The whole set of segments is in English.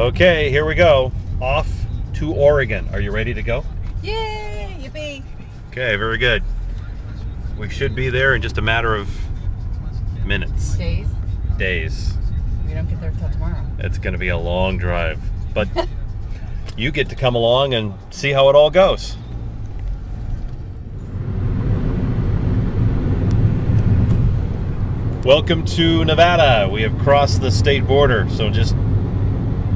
Okay, here we go. Off to Oregon. Are you ready to go? Yay! Yippee! Okay, very good. We should be there in just a matter of minutes. Days? Days. We don't get there till tomorrow. It's going to be a long drive, but you get to come along and see how it all goes. Welcome to Nevada. We have crossed the state border, so just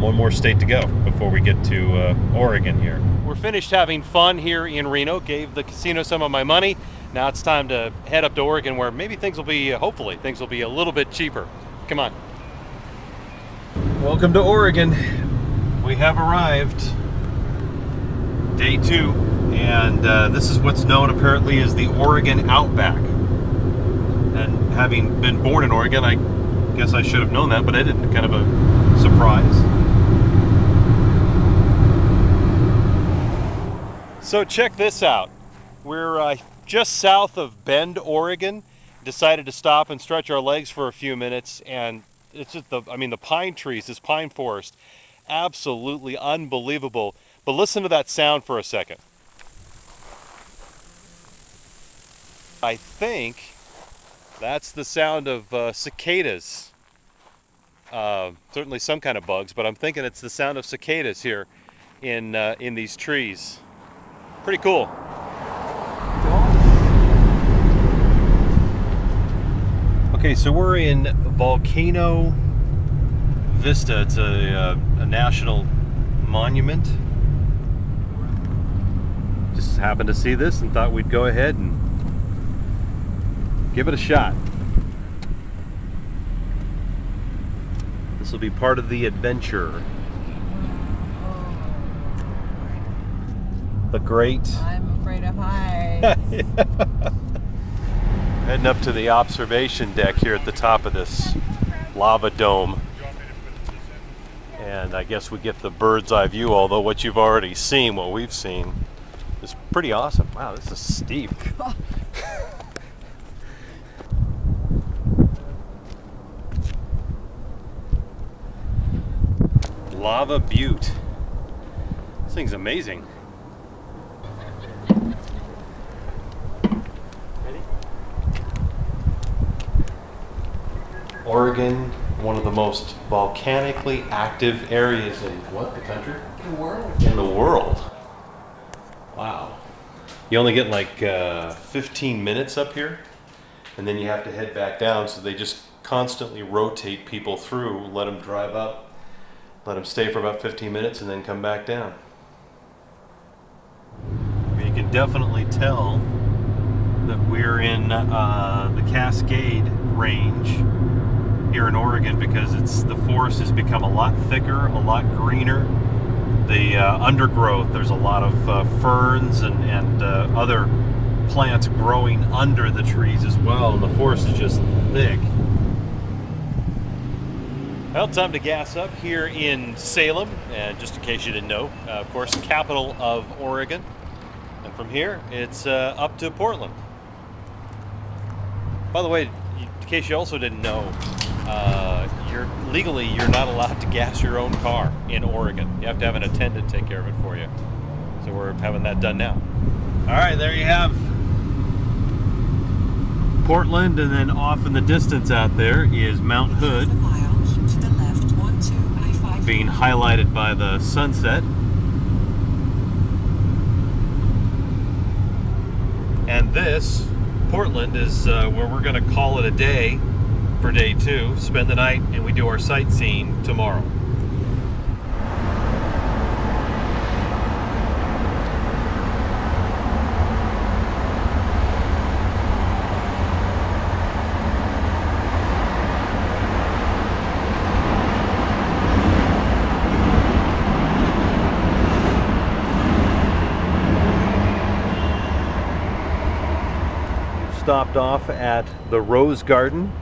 one more state to go before we get to Oregon here. We're finished having fun here in Reno, gave the casino some of my money. Now it's time to head up to Oregon where maybe things will be, hopefully, things will be a little bit cheaper. Come on. Welcome to Oregon. We have arrived. Day 2, and this is what's known apparently as the Oregon Outback. And having been born in Oregon, I guess I should have known that, but I didn't. Kind of a surprise. So check this out. We're just south of Bend, Oregon. Decided to stop and stretch our legs for a few minutes, and it's just the pine trees, this pine forest, absolutely unbelievable. But listen to that sound for a second. I think that's the sound of cicadas. Certainly some kind of bugs, but I'm thinking it's the sound of cicadas here in these trees. Pretty cool. Okay, so we're in Volcano Vista. It's a national monument. Just happened to see this and thought we'd go ahead and give it a shot. This will be part of the adventure. The great... I'm afraid of heights. Heading up to the observation deck here at the top of this lava dome. And I guess we get the bird's eye view, although what you've already seen, what we've seen, is pretty awesome. Wow, this is steep. Lava Butte. This thing's amazing. Ready? Oregon, one of the most volcanically active areas in what, the country? The world. In the world. Wow. You only get like 15 minutes up here, and then you have to head back down, so they just constantly rotate people through, let them drive up, let them stay for about 15 minutes, and then come back down. You can definitely tell that we're in the Cascade Range here in Oregon, because the forest has become a lot thicker, a lot greener. The undergrowth, there's a lot of ferns and other plants growing under the trees as well, and the forest is just thick. Well, time to gas up here in Salem, and just in case you didn't know, of course, capital of Oregon. And from here, it's up to Portland. By the way, in case you also didn't know, legally you're not allowed to gas your own car in Oregon. You have to have an attendant take care of it for you. So we're having that done now. All right, there you have Portland, and then off in the distance out there is Mount Hood, being highlighted by the sunset. And this, Portland, is where we're going to call it a day for day 2, spend the night, and we do our sightseeing tomorrow. Stopped off at the Rose Garden,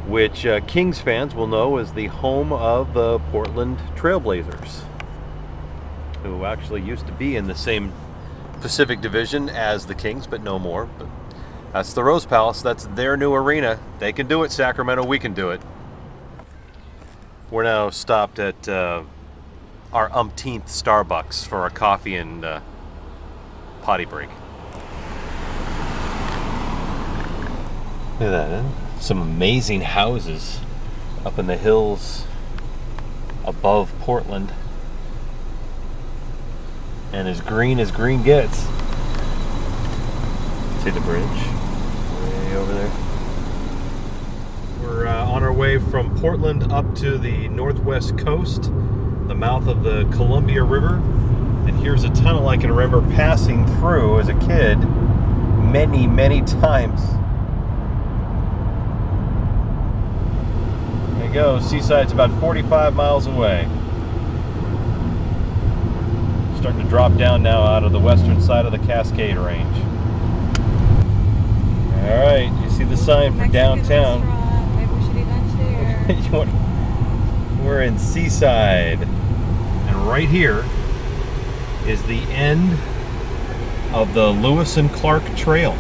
which Kings fans will know as the home of the Portland Trailblazers, who actually used to be in the same Pacific Division as the Kings, but no more. But that's the Rose Palace. That's their new arena. They can do it, Sacramento. We can do it. We're now stopped at our umpteenth Starbucks for our coffee and potty break. Look at that, huh? Some amazing houses up in the hills above Portland. And as green gets. See the bridge? Way over there. We're on our way from Portland up to the northwest coast, the mouth of the Columbia River. And here's a tunnel I can remember passing through as a kid many, many times. There you go, Seaside's about 45 miles away. Starting to drop down now out of the western side of the Cascade Range. All right, you see the sign for downtown. Maybe we should eat lunch there. We're in Seaside, and right here is the end of the Lewis and Clark Trail.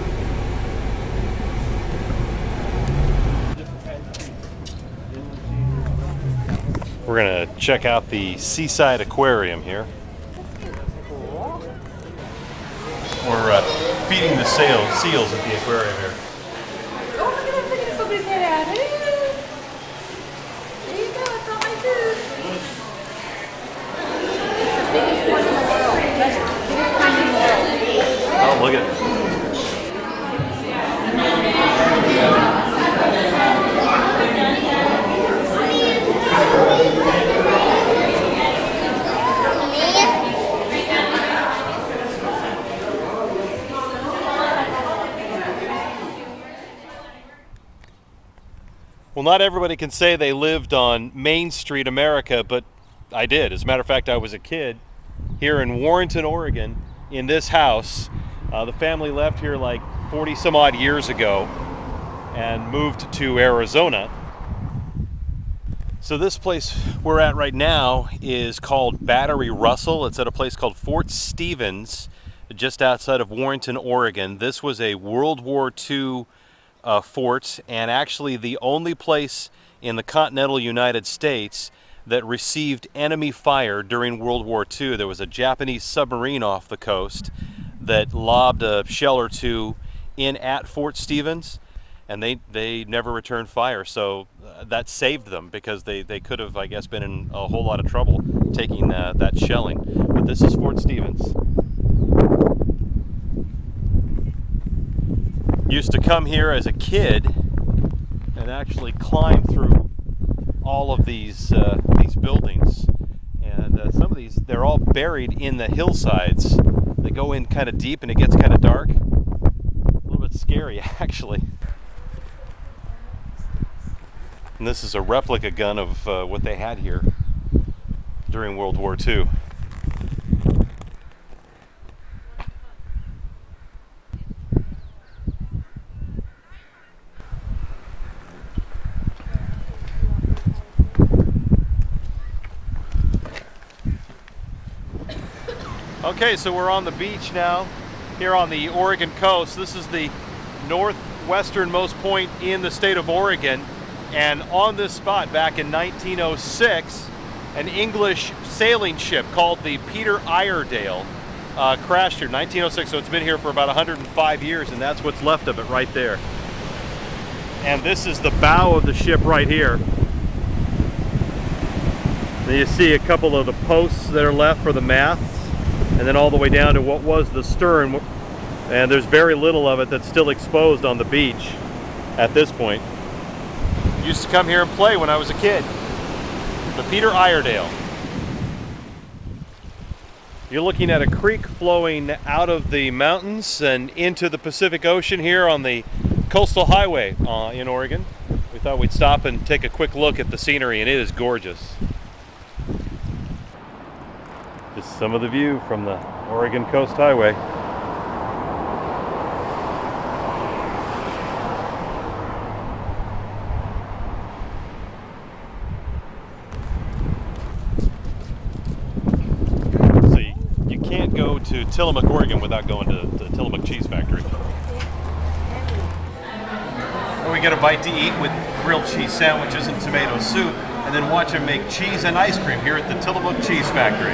We're gonna check out the Seaside Aquarium here. We're feeding the seals at the aquarium here. Oh, look at somebody's head out. There you go, it's all my food. It's the biggest one in the world. That's the biggest kind in the world. Oh, look at it. Well, not everybody can say they lived on Main Street, America, but I did. As a matter of fact, I was a kid here in Warrenton, Oregon, in this house. The family left here like 40 some odd years ago and moved to Arizona. So this place we're at right now is called Battery Russell. It's at a place called Fort Stevens, just outside of Warrenton, Oregon. This was a World War II fort, and actually the only place in the continental United States that received enemy fire during World War II. There was a Japanese submarine off the coast that lobbed a shell or two in at Fort Stevens, and they never returned fire. So that saved them, because they could have, I guess, been in a whole lot of trouble taking that shelling. But this is Fort Stevens. Used to come here as a kid and actually climb through all of these buildings. And some of these, they're all buried in the hillsides. They go in kind of deep and it gets kind of dark. A little bit scary, actually. And this is a replica gun of what they had here during World War II. Okay, so we're on the beach now, here on the Oregon coast. This is the northwesternmost point in the state of Oregon. And on this spot, back in 1906, an English sailing ship called the Peter Iredale crashed here, 1906. So it's been here for about 105 years, and that's what's left of it right there. And this is the bow of the ship right here. Then you see a couple of the posts that are left for the masts, and then all the way down to what was the stern, and there's very little of it that's still exposed on the beach at this point. Used to come here and play when I was a kid. The Peter Iredale. You're looking at a creek flowing out of the mountains and into the Pacific Ocean here on the coastal highway in Oregon. We thought we'd stop and take a quick look at the scenery, and it is gorgeous. Just some of the view from the Oregon Coast Highway. So you can't go to Tillamook, Oregon without going to the Tillamook Cheese Factory. We get a bite to eat with grilled cheese sandwiches and tomato soup. And and then watch them make cheese and ice cream here at the Tillamook Cheese Factory.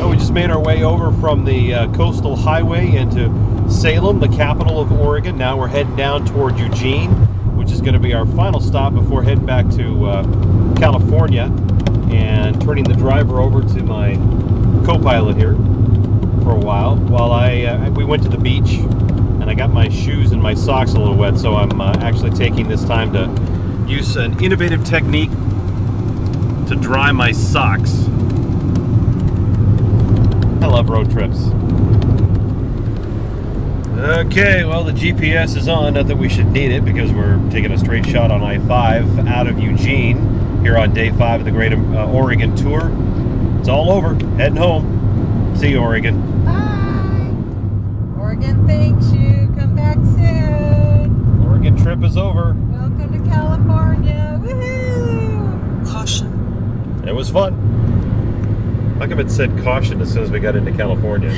Oh, we just made our way over from the coastal highway into Salem, the capital of Oregon. Now we're heading down toward Eugene, which is going to be our final stop before heading back to California, and turning the driver over to my co-pilot here for a while we went to the beach, and I got my shoes and my socks a little wet, so I'm actually taking this time to use an innovative technique to dry my socks. I love road trips. Okay, well, the GPS is on. Not that we should need it because we're taking a straight shot on I-5 out of Eugene here on day 5 of the Great Oregon Tour. It's all over. Heading home. See you, Oregon. Bye. Oregon thanks you. Come back soon. Oregon trip is over. Welcome to California. Woohoo! Caution. It was fun. How come it said caution as soon as we got into California?